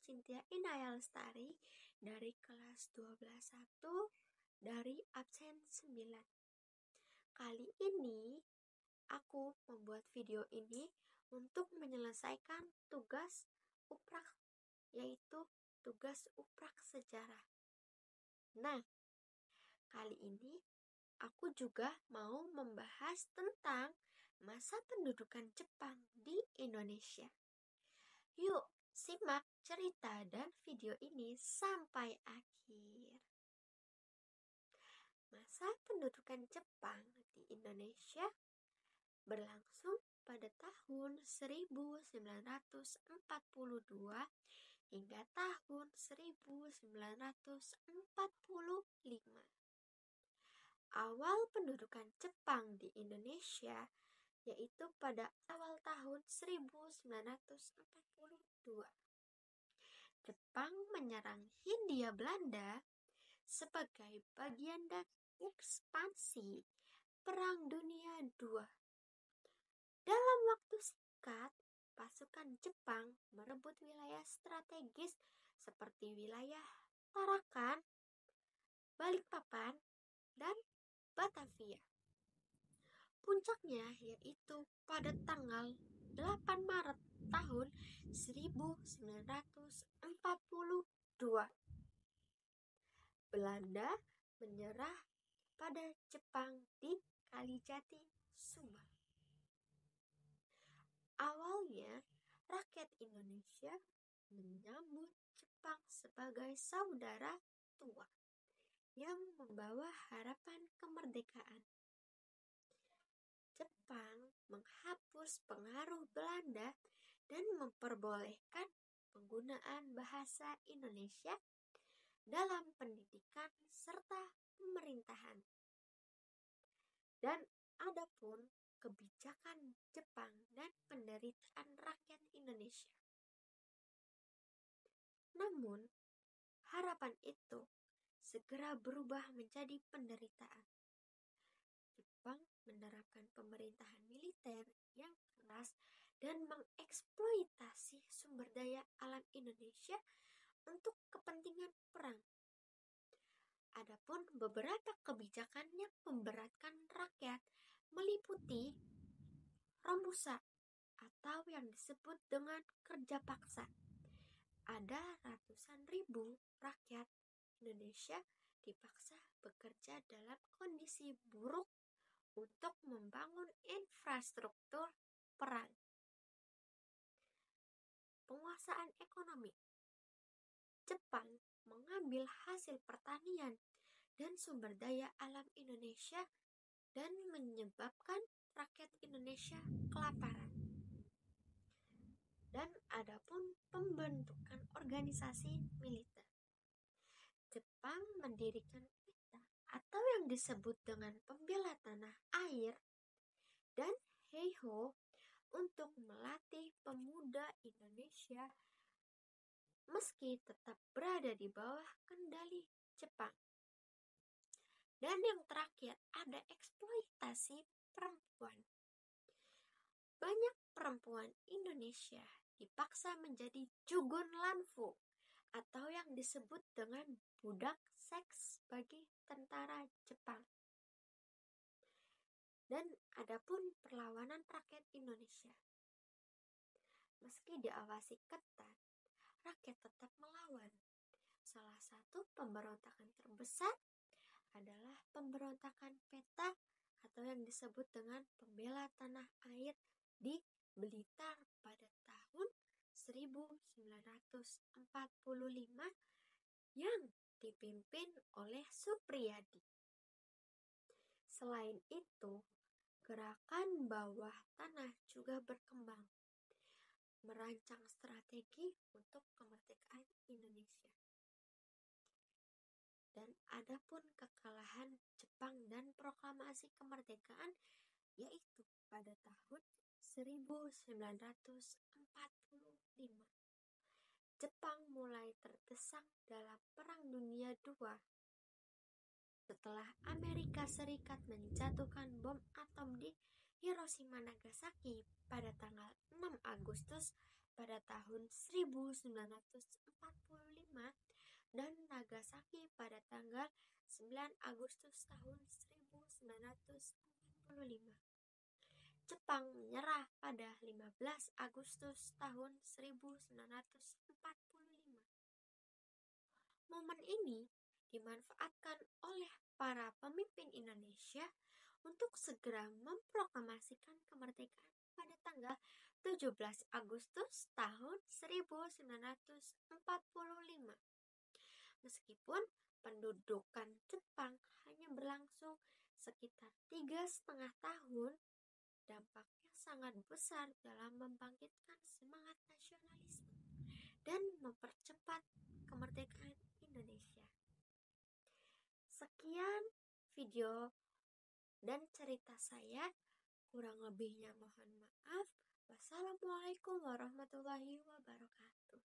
Cynthia Inaya Lestari dari kelas 12.1 dari absen 9. Kali ini aku membuat video ini untuk menyelesaikan tugas uprak, yaitu tugas uprak sejarah. Nah, kali ini aku juga mau membahas tentang masa pendudukan Jepang di Indonesia. Yuk, simak cerita dan video ini sampai akhir. Masa pendudukan Jepang di Indonesia berlangsung pada tahun 1942 hingga tahun 1945. Awal pendudukan Jepang di Indonesia yaitu pada awal tahun 1942. Jepang menyerang Hindia Belanda sebagai bagian dari ekspansi Perang Dunia II. Dalam waktu singkat, pasukan Jepang merebut wilayah strategis seperti wilayah Tarakan, Balikpapan, dan Batavia. Puncaknya yaitu pada tanggal 8 Maret tahun 1942. Belanda menyerah pada Jepang di Kalijati, Subang. Awalnya, rakyat Indonesia menyambut Jepang sebagai saudara tua yang membawa harapan kemerdekaan. Jepang menghapus pengaruh Belanda dan memperbolehkan penggunaan bahasa Indonesia dalam pendidikan serta pemerintahan. Dan adapun kebijakan Jepang dan penderitaan rakyat Indonesia. Namun, harapan itu segera berubah menjadi penderitaan. Jepang menerapkan pemerintahan militer yang keras dan mengeksploitasi sumber daya alam Indonesia untuk kepentingan perang. Adapun beberapa kebijakan yang memberatkan rakyat meliputi romusa atau yang disebut dengan kerja paksa. Ada ratusan ribu rakyat Indonesia dipaksa bekerja dalam kondisi buruk untuk membangun infrastruktur perang. Penguasaan ekonomi. Jepang mengambil hasil pertanian dan sumber daya alam Indonesia dan menyebabkan rakyat Indonesia kelaparan. Dan adapun pembentukan organisasi militer. Jepang mendirikan PETA atau yang disebut dengan pembela tanah air dan Heiho untuk melatih pemuda Indonesia meski tetap berada di bawah kendali Jepang. Dan yang terakhir ada eksploitasi perempuan. Banyak perempuan Indonesia dipaksa menjadi jugun lanfu atau yang disebut dengan budak seks bagi tentara Jepang. Dan adapun perlawanan rakyat Indonesia. Meski diawasi ketat, rakyat tetap melawan. Salah satu pemberontakan terbesar adalah pemberontakan PETA atau yang disebut dengan pembela tanah air di Blitar pada tahun 1945 yang dipimpin oleh Supriyadi. Selain itu, gerakan bawah tanah juga berkembang, merancang strategi untuk kemerdekaan Indonesia. Dan adapun kekalahan Jepang dan proklamasi kemerdekaan yaitu pada tahun 1945. Jepang mulai terdesak dalam Perang Dunia II setelah Amerika Serikat menjatuhkan bom atom di Hiroshima Nagasaki pada tanggal 6 Agustus pada tahun 1945 dan Nagasaki pada tanggal 9 Agustus tahun 1945. Jepang menyerah pada 15 Agustus tahun 1945. Momen ini dimanfaatkan oleh para pemimpin Indonesia untuk segera memproklamasikan kemerdekaan pada tanggal 17 Agustus tahun 1945. Meskipun pendudukan Jepang hanya berlangsung sekitar 3,5 tahun, dampaknya sangat besar dalam membangkitkan semangat nasionalisme dan mempercepat kemerdekaan Indonesia. Sekian video dan cerita saya, kurang lebihnya mohon maaf. Wassalamualaikum warahmatullahi wabarakatuh.